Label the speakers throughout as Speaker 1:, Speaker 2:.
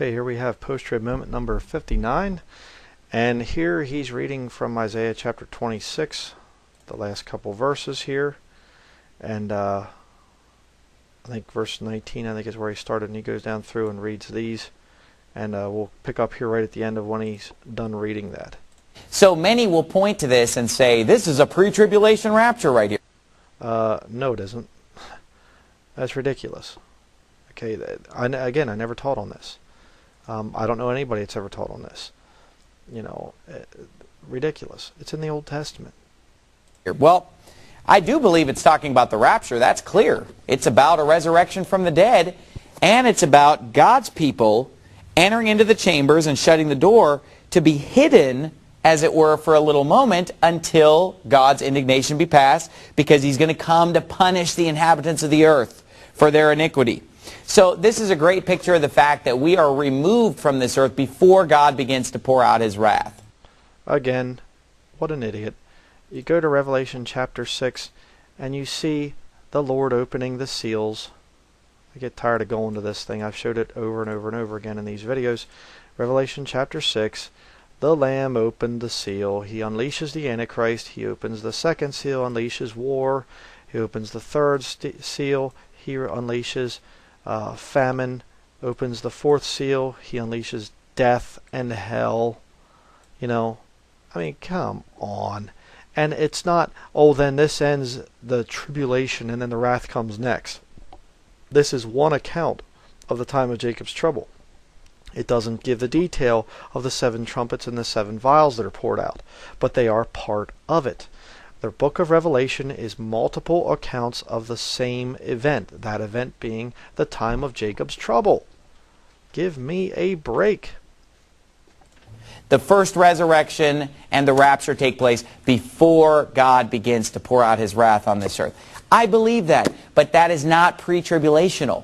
Speaker 1: Okay, here we have post-trib moment number 59, and here he's reading from Isaiah chapter 26, the last couple verses here, and I think verse 19 I think is where he started, and he goes down through and reads these, and we'll pick up here right at the end of when he's done reading that.
Speaker 2: So many will point to this and say, this is a pre-tribulation rapture right here.
Speaker 1: No, it isn't. That's ridiculous. Okay, again, I never taught on this. I don't know anybody that's ever taught on this. You know, ridiculous. It's in the Old Testament.
Speaker 2: Well, I do believe it's talking about the rapture. That's clear. It's about a resurrection from the dead, and it's about God's people entering into the chambers and shutting the door to be hidden, as it were, for a little moment until God's indignation be passed, because He's going to come to punish the inhabitants of the earth for their iniquity. So this is a great picture of the fact that we are removed from this earth before God begins to pour out His wrath.
Speaker 1: Again, what an idiot. You go to Revelation chapter 6 and you see the Lord opening the seals. I get tired of going to this thing. I've showed it over and over and over again in these videos. Revelation chapter 6, the Lamb opened the seal. He unleashes the Antichrist. He opens the second seal, unleashes war. He opens the third seal. He unleashes famine, opens the fourth seal. He unleashes death and hell. You know, I mean, come on. And it's not, oh, then this ends the tribulation and then the wrath comes next. This is one account of the time of Jacob's trouble. It doesn't give the detail of the 7 trumpets and the 7 vials that are poured out, but they are part of it. The book of Revelation is multiple accounts of the same event, that event being the time of Jacob's trouble. Give me a break.
Speaker 2: The first resurrection and the rapture take place before God begins to pour out His wrath on this earth. I believe that, but that is not pre-tribulational.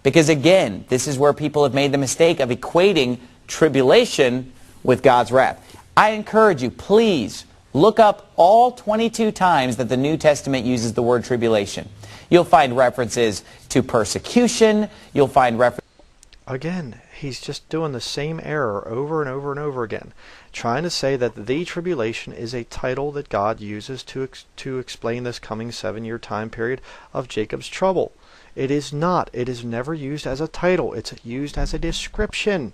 Speaker 2: Because again, this is where people have made the mistake of equating tribulation with God's wrath. I encourage you, please, look up all 22 times that the New Testament uses the word tribulation. You'll find references to persecution. You'll find references.
Speaker 1: Again, he's just doing the same error over and over and over again, trying to say that the tribulation is a title that God uses to explain this coming 7-year time period of Jacob's trouble. It is not. It is never used as a title. It's used as a description.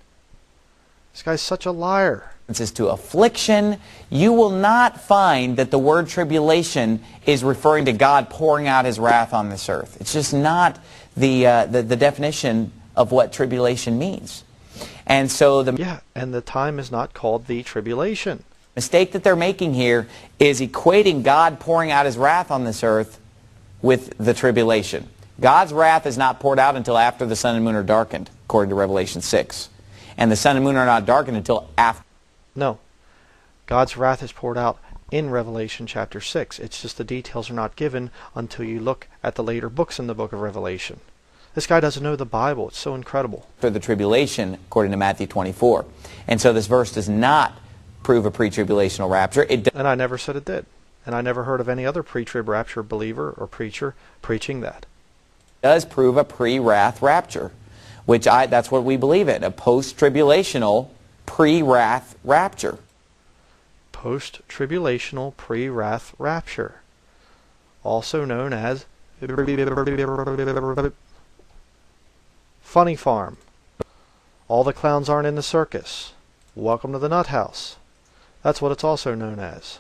Speaker 1: This guy's such a liar.
Speaker 2: References to affliction. You will not find that the word tribulation is referring to God pouring out His wrath on this earth. It's just not the definition of what tribulation means. And so
Speaker 1: and the time is not called the tribulation.
Speaker 2: Mistake that they're making here is equating God pouring out His wrath on this earth with the tribulation. God's wrath is not poured out until after the sun and moon are darkened, according to Revelation 6. And the sun and moon are not darkened until after.
Speaker 1: No. God's wrath is poured out in Revelation chapter 6. It's just the details are not given until you look at the later books in the book of Revelation. This guy doesn't know the Bible. It's so incredible.
Speaker 2: For the tribulation, according to Matthew 24. And so this verse does not prove a pre-tribulational rapture.
Speaker 1: And I never said it did. And I never heard of any other pre-trib rapture believer or preacher preaching that.
Speaker 2: It does prove a pre-wrath rapture, which that's what we believe in, a post-tribulational pre-wrath rapture.
Speaker 1: Post-tribulational pre-wrath rapture. Also known as Funny Farm. All the clowns aren't in the circus. Welcome to the Nut House. That's what it's also known as.